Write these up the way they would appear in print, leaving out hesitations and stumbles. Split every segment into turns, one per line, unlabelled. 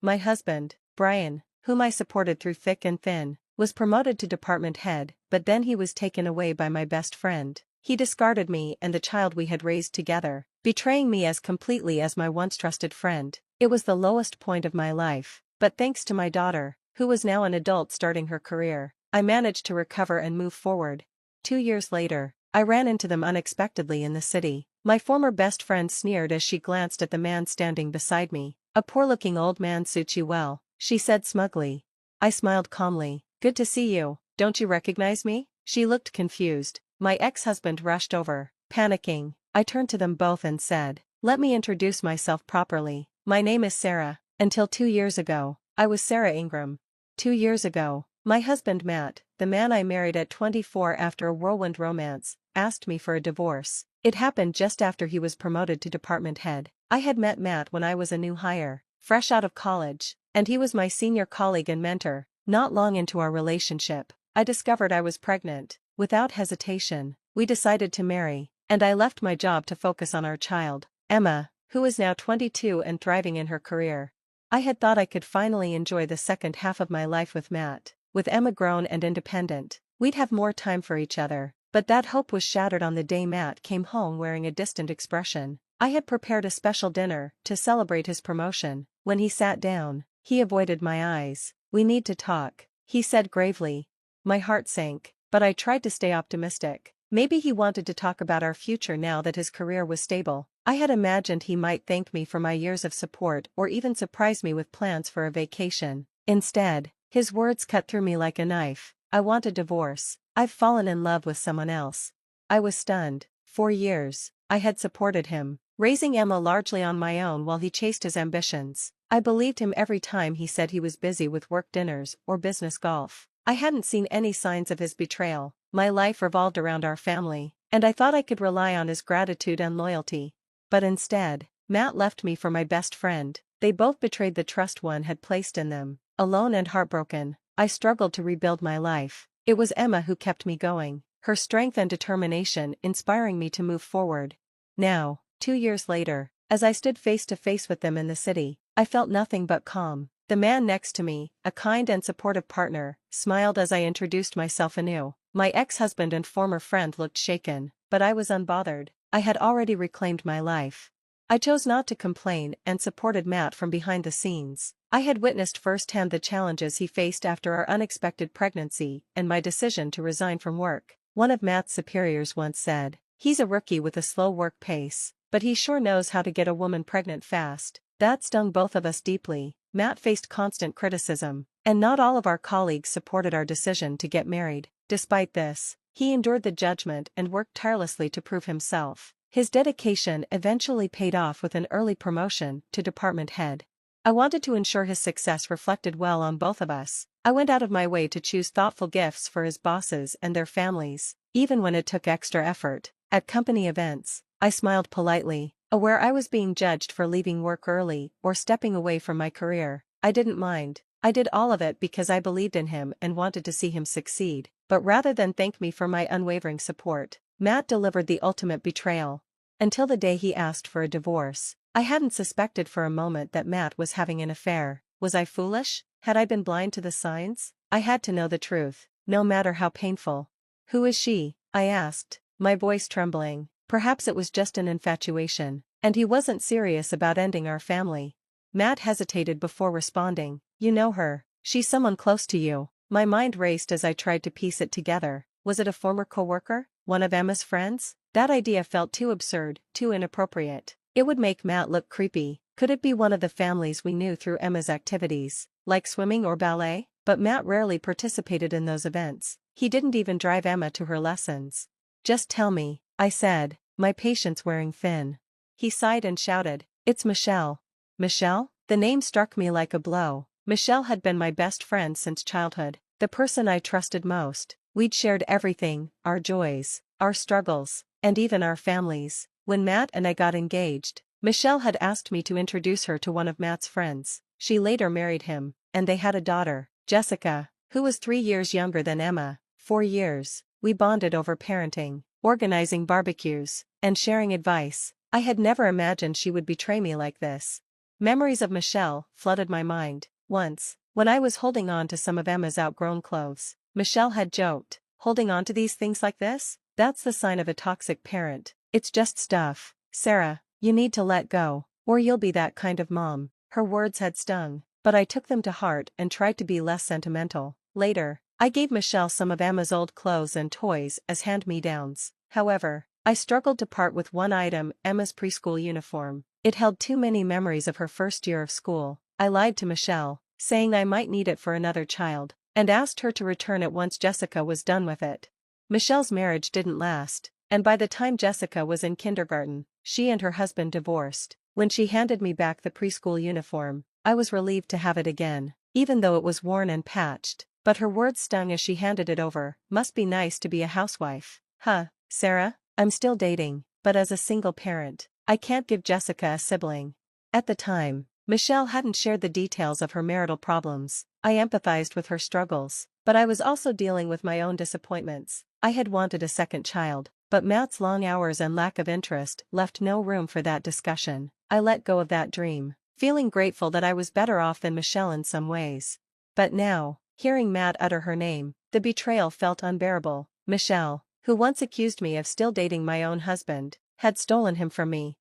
My husband, Brian, whom I supported through thick and thin, was promoted to department head, but then he was taken away by my best friend. He discarded me and the child we had raised together, betraying me as completely as my once trusted friend. It was the lowest point of my life, but thanks to my daughter, who was now an adult starting her career, I managed to recover and move forward. 2 years later, I ran into them unexpectedly in the city. My former best friend sneered as she glanced at the man standing beside me. "A poor-looking old man suits you well," she said smugly. I smiled calmly. "Good to see you. Don't you recognize me?" She looked confused. My ex-husband rushed over, panicking. I turned to them both and said, "Let me introduce myself properly. My name is Sarah. Until 2 years ago, I was Sarah Ingram." 2 years ago, my husband Matt, the man I married at 24 after a whirlwind romance, asked me for a divorce. It happened just after he was promoted to department head. I had met Matt when I was a new hire, fresh out of college, and he was my senior colleague and mentor. Not long into our relationship, I discovered I was pregnant. Without hesitation, we decided to marry, and I left my job to focus on our child, Emma, who is now 22 and thriving in her career. I had thought I could finally enjoy the second half of my life with Matt. With Emma grown and independent, we'd have more time for each other, but that hope was shattered on the day Matt came home wearing a distant expression. I had prepared a special dinner to celebrate his promotion. When he sat down, he avoided my eyes. "We need to talk," he said gravely. My heart sank, but I tried to stay optimistic. Maybe he wanted to talk about our future now that his career was stable. I had imagined he might thank me for my years of support or even surprise me with plans for a vacation. Instead, his words cut through me like a knife. "I want a divorce. I've fallen in love with someone else." I was stunned. 4 years, I had supported him, raising Emma largely on my own while he chased his ambitions. I believed him every time he said he was busy with work dinners or business golf. I hadn't seen any signs of his betrayal. My life revolved around our family, and I thought I could rely on his gratitude and loyalty. But instead, Matt left me for my best friend. They both betrayed the trust one had placed in them. Alone and heartbroken, I struggled to rebuild my life. It was Emma who kept me going, her strength and determination inspiring me to move forward. Now, 2 years later, as I stood face to face with them in the city, I felt nothing but calm. The man next to me, a kind and supportive partner, smiled as I introduced myself anew. My ex-husband and former friend looked shaken, but I was unbothered. I had already reclaimed my life. I chose not to complain and supported Matt from behind the scenes. I had witnessed firsthand the challenges he faced after our unexpected pregnancy and my decision to resign from work. One of Matt's superiors once said, "He's a rookie with a slow work pace, but he sure knows how to get a woman pregnant fast." That stung both of us deeply. Matt faced constant criticism, and not all of our colleagues supported our decision to get married. Despite this, he endured the judgment and worked tirelessly to prove himself. His dedication eventually paid off with an early promotion to department head. I wanted to ensure his success reflected well on both of us. I went out of my way to choose thoughtful gifts for his bosses and their families, even when it took extra effort. At company events, I smiled politely, aware I was being judged for leaving work early or stepping away from my career. I didn't mind. I did all of it because I believed in him and wanted to see him succeed. But rather than thank me for my unwavering support, Matt delivered the ultimate betrayal. Until the day he asked for a divorce, I hadn't suspected for a moment that Matt was having an affair. Was I foolish? Had I been blind to the signs? I had to know the truth, no matter how painful. "Who is she?" I asked, my voice trembling. Perhaps it was just an infatuation, and he wasn't serious about ending our family. Matt hesitated before responding. "You know her. She's someone close to you." My mind raced as I tried to piece it together. Was it a former coworker? One of Emma's friends? That idea felt too absurd, too inappropriate. It would make Matt look creepy. Could it be one of the families we knew through Emma's activities, like swimming or ballet? But Matt rarely participated in those events. He didn't even drive Emma to her lessons. "Just tell me," I said, my patience wearing thin. He sighed and shouted, "It's Michelle." Michelle? The name struck me like a blow. Michelle had been my best friend since childhood, the person I trusted most. We'd shared everything, our joys, our struggles, and even our families. When Matt and I got engaged, Michelle had asked me to introduce her to one of Matt's friends. She later married him, and they had a daughter, Jessica, who was 3 years younger than Emma. 4 years, we bonded over parenting, organizing barbecues, and sharing advice. I had never imagined she would betray me like this. Memories of Michelle flooded my mind. Once, when I was holding on to some of Emma's outgrown clothes, Michelle had joked, "Holding on to these things like this? That's the sign of a toxic parent. It's just stuff. Sarah, you need to let go, or you'll be that kind of mom." Her words had stung, but I took them to heart and tried to be less sentimental. Later, I gave Michelle some of Emma's old clothes and toys as hand-me-downs. However, I struggled to part with one item, Emma's preschool uniform. It held too many memories of her first year of school. I lied to Michelle, saying I might need it for another child, and asked her to return it once Jessica was done with it. Michelle's marriage didn't last, and by the time Jessica was in kindergarten, she and her husband divorced. When she handed me back the preschool uniform, I was relieved to have it again, even though it was worn and patched, but her words stung as she handed it over. "Must be nice to be a housewife. Huh, Sarah? I'm still dating, but as a single parent, I can't give Jessica a sibling." At the time, Michelle hadn't shared the details of her marital problems. I empathized with her struggles, but I was also dealing with my own disappointments. I had wanted a second child, but Matt's long hours and lack of interest left no room for that discussion. I let go of that dream, feeling grateful that I was better off than Michelle in some ways. But now, hearing Matt utter her name, the betrayal felt unbearable. Michelle, who once accused me of still dating my own husband, had stolen him from me.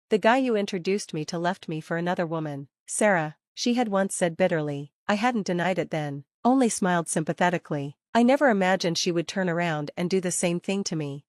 "The guy you introduced me to left me for another woman, Sarah," she had once said bitterly. I hadn't denied it then, only smiled sympathetically. I never imagined she would turn around and do the same thing to me.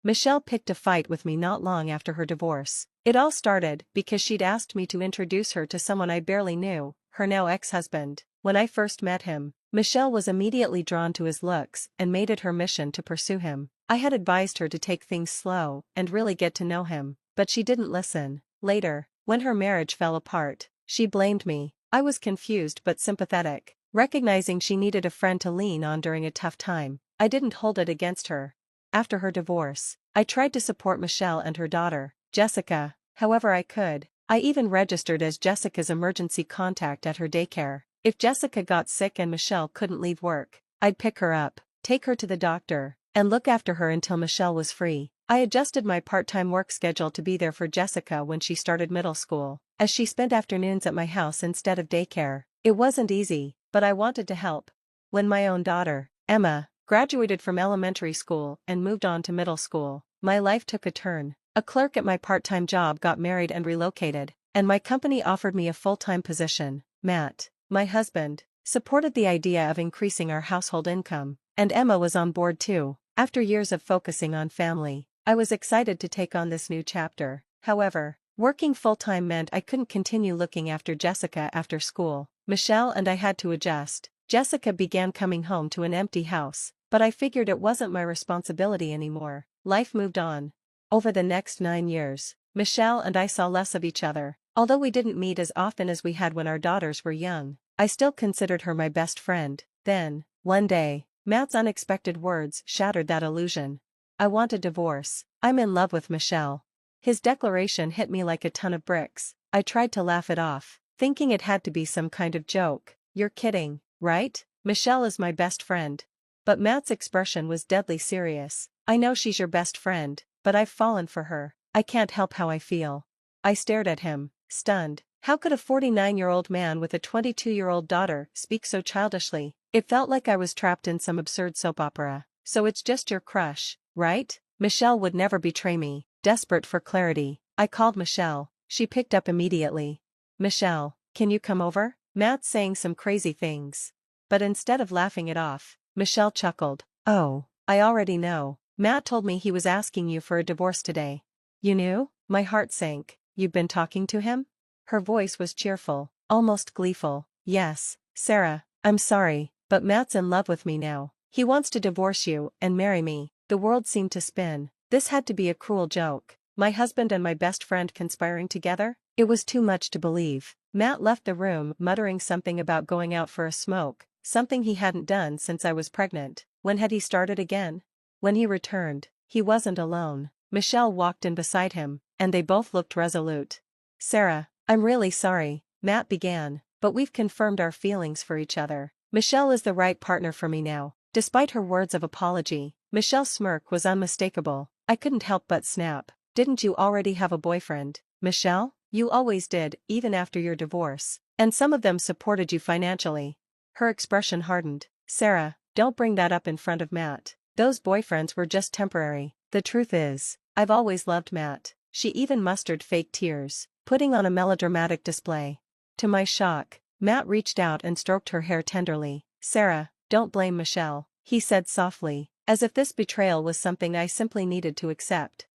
Michelle picked a fight with me not long after her divorce. It all started because she'd asked me to introduce her to someone I barely knew, her now ex-husband. When I first met him, Michelle was immediately drawn to his looks and made it her mission to pursue him. I had advised her to take things slow and really get to know him, but she didn't listen. Later, when her marriage fell apart, she blamed me. I was confused but sympathetic, recognizing she needed a friend to lean on during a tough time. I didn't hold it against her. After her divorce, I tried to support Michelle and her daughter, Jessica, however I could. I even registered as Jessica's emergency contact at her daycare. If Jessica got sick and Michelle couldn't leave work, I'd pick her up, take her to the doctor, and look after her until Michelle was free. I adjusted my part-time work schedule to be there for Jessica when she started middle school, as she spent afternoons at my house instead of daycare. It wasn't easy, but I wanted to help. When my own daughter, Emma, graduated from elementary school and moved on to middle school, my life took a turn. A clerk at my part-time job got married and relocated, and my company offered me a full-time position. Matt, my husband, supported the idea of increasing our household income, and Emma was on board too. After years of focusing on family, I was excited to take on this new chapter. However, working full-time meant I couldn't continue looking after Jessica after school. Michelle and I had to adjust. Jessica began coming home to an empty house, but I figured it wasn't my responsibility anymore. Life moved on. Over the next 9 years, Michelle and I saw less of each other. Although we didn't meet as often as we had when our daughters were young, I still considered her my best friend. Then, one day, Matt's unexpected words shattered that illusion. "I want a divorce. I'm in love with Michelle." His declaration hit me like a ton of bricks. I tried to laugh it off, thinking it had to be some kind of joke. "You're kidding, right? Michelle is my best friend." But Matt's expression was deadly serious. "I know she's your best friend, but I've fallen for her. I can't help how I feel." I stared at him, stunned. How could a 49-year-old man with a 22-year-old daughter speak so childishly? It felt like I was trapped in some absurd soap opera. "So it's just your crush, right? Michelle would never betray me." Desperate for clarity, I called Michelle. She picked up immediately. "Michelle, can you come over? Matt's saying some crazy things." But instead of laughing it off, Michelle chuckled. "Oh, I already know. Matt told me he was asking you for a divorce today." "You knew?" My heart sank. "You've been talking to him?" Her voice was cheerful, almost gleeful. "Yes, Sarah, I'm sorry, but Matt's in love with me now. He wants to divorce you and marry me." The world seemed to spin. This had to be a cruel joke. My husband and my best friend conspiring together? It was too much to believe. Matt left the room muttering something about going out for a smoke, something he hadn't done since I was pregnant. When had he started again? When he returned, he wasn't alone. Michelle walked in beside him, and they both looked resolute. "Sarah, I'm really sorry," Matt began, "but we've confirmed our feelings for each other. Michelle is the right partner for me now." Despite her words of apology, Michelle's smirk was unmistakable. I couldn't help but snap. "Didn't you already have a boyfriend, Michelle? You always did, even after your divorce. And some of them supported you financially. Her expression hardened. Sarah, don't bring that up in front of Matt. Those boyfriends were just temporary. The truth is, I've always loved Matt. She even mustered fake tears, putting on a melodramatic display. To my shock, Matt reached out and stroked her hair tenderly. Sarah, don't blame Michelle, he said softly, as if this betrayal was something I simply needed to accept.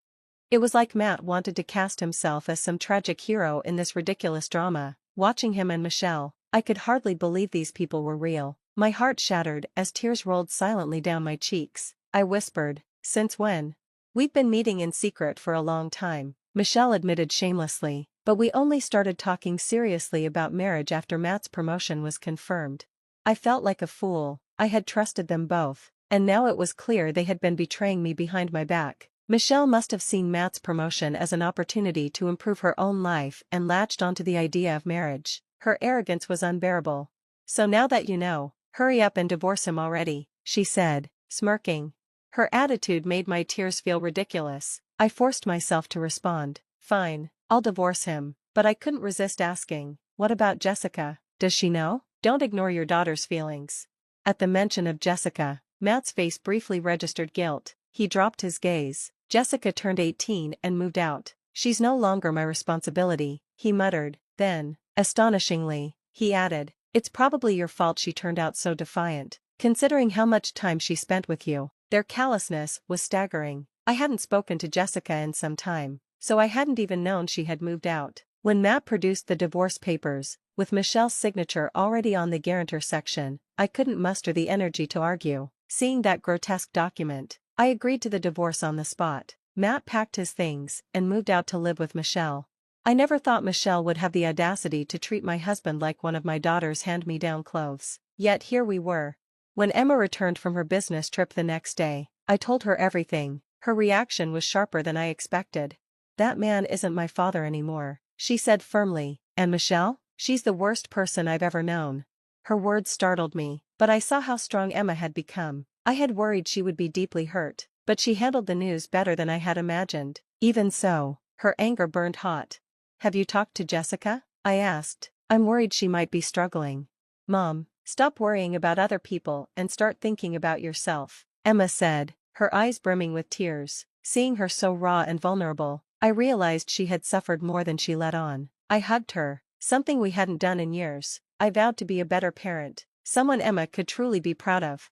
It was like Matt wanted to cast himself as some tragic hero in this ridiculous drama. Watching him and Michelle, I could hardly believe these people were real. My heart shattered as tears rolled silently down my cheeks. I whispered, since when? We've been meeting in secret for a long time, Michelle admitted shamelessly, but we only started talking seriously about marriage after Matt's promotion was confirmed. I felt like a fool. I had trusted them both, and now it was clear they had been betraying me behind my back. Michelle must have seen Matt's promotion as an opportunity to improve her own life and latched onto the idea of marriage. Her arrogance was unbearable. So now that you know, hurry up and divorce him already, she said, smirking. Her attitude made my tears feel ridiculous. I forced myself to respond, fine, I'll divorce him, but I couldn't resist asking, what about Jessica? Does she know? Don't ignore your daughter's feelings. At the mention of Jessica, Matt's face briefly registered guilt. He dropped his gaze. Jessica turned 18 and moved out. She's no longer my responsibility, he muttered. Then, astonishingly, he added, it's probably your fault she turned out so defiant, considering how much time she spent with you. Their callousness was staggering. I hadn't spoken to Jessica in some time, so I hadn't even known she had moved out. When Matt produced the divorce papers, with Michelle's signature already on the guarantor section, I couldn't muster the energy to argue. Seeing that grotesque document, I agreed to the divorce on the spot. Matt packed his things and moved out to live with Michelle. I never thought Michelle would have the audacity to treat my husband like one of my daughter's hand-me-down clothes. Yet here we were. When Emma returned from her business trip the next day, I told her everything. Her reaction was sharper than I expected. That man isn't my father anymore, she said firmly. And Michelle? She's the worst person I've ever known. Her words startled me, but I saw how strong Emma had become. I had worried she would be deeply hurt, but she handled the news better than I had imagined. Even so, her anger burned hot. Have you talked to Jessica? I asked. I'm worried she might be struggling. Mom, stop worrying about other people and start thinking about yourself, Emma said, her eyes brimming with tears. Seeing her so raw and vulnerable, I realized she had suffered more than she let on. I hugged her, something we hadn't done in years. I vowed to be a better parent, someone Emma could truly be proud of.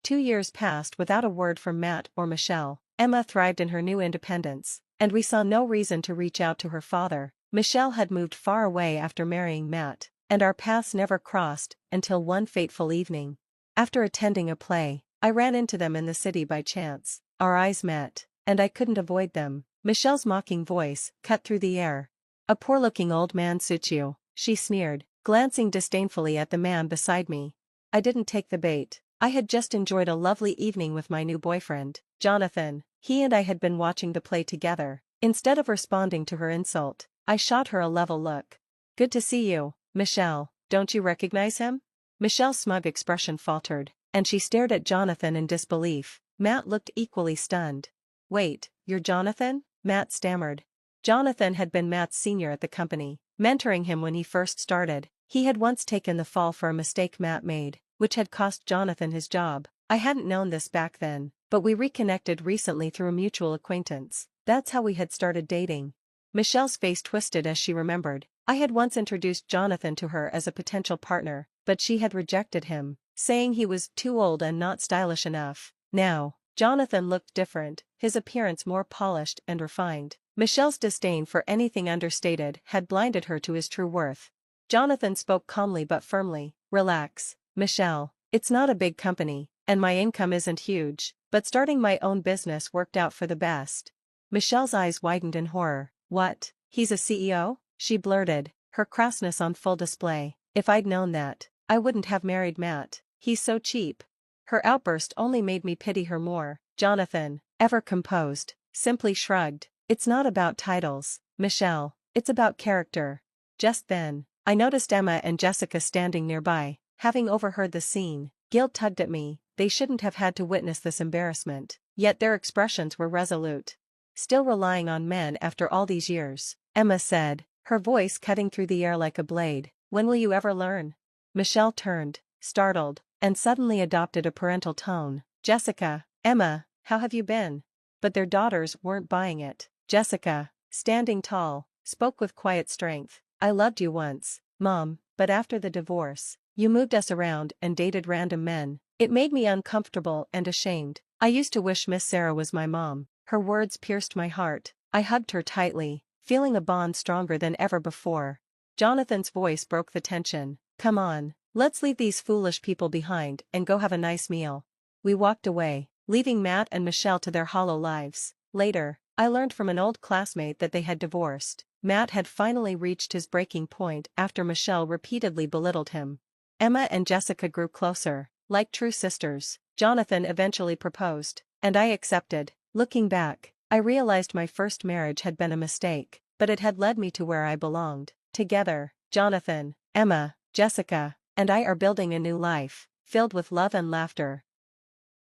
2 years passed without a word from Matt or Michelle. Emma thrived in her new independence, and we saw no reason to reach out to her father. Michelle had moved far away after marrying Matt, and our paths never crossed until one fateful evening. After attending a play, I ran into them in the city by chance. Our eyes met, and I couldn't avoid them. Michelle's mocking voice cut through the air. A poor-looking old man suits you, she sneered, glancing disdainfully at the man beside me. I didn't take the bait. I had just enjoyed a lovely evening with my new boyfriend, Jonathan. He and I had been watching the play together. Instead of responding to her insult, I shot her a level look. Good to see you, Michelle. Don't you recognize him? Michelle's smug expression faltered, and she stared at Jonathan in disbelief. Matt looked equally stunned. Wait, you're Jonathan? Matt stammered. Jonathan had been Matt's senior at the company, mentoring him when he first started. He had once taken the fall for a mistake Matt made, which had cost Jonathan his job. I hadn't known this back then, but we reconnected recently through a mutual acquaintance. That's how we had started dating. Michelle's face twisted as she remembered. I had once introduced Jonathan to her as a potential partner, but she had rejected him, saying he was too old and not stylish enough. Now, Jonathan looked different, his appearance more polished and refined. Michelle's disdain for anything understated had blinded her to his true worth. Jonathan spoke calmly but firmly. Relax, Michelle. It's not a big company, and my income isn't huge, but starting my own business worked out for the best. Michelle's eyes widened in horror. What? He's a CEO? She blurted, her crassness on full display. If I'd known that, I wouldn't have married Matt. He's so cheap. Her outburst only made me pity her more. Jonathan, ever composed, simply shrugged. It's not about titles, Michelle. It's about character. Just then, I noticed Emma and Jessica standing nearby. Having overheard the scene, guilt tugged at me. They shouldn't have had to witness this embarrassment, yet their expressions were resolute. still relying on men after all these years, Emma said, her voice cutting through the air like a blade. When will you ever learn? Michelle turned, startled, and suddenly adopted a parental tone. Jessica, Emma, how have you been? But their daughters weren't buying it. Jessica, standing tall, spoke with quiet strength. I loved you once, Mom, but after the divorce, you moved us around and dated random men. It made me uncomfortable and ashamed. I used to wish Miss Sarah was my mom. Her words pierced my heart. I hugged her tightly, feeling a bond stronger than ever before. Jonathan's voice broke the tension. Come on, let's leave these foolish people behind and go have a nice meal. We walked away, leaving Matt and Michelle to their hollow lives. Later, I learned from an old classmate that they had divorced. Matt had finally reached his breaking point after Michelle repeatedly belittled him. Emma and Jessica grew closer, like true sisters. Jonathan eventually proposed, and I accepted. Looking back, I realized my first marriage had been a mistake, but it had led me to where I belonged. Together, Jonathan, Emma, Jessica, and I are building a new life, filled with love and laughter.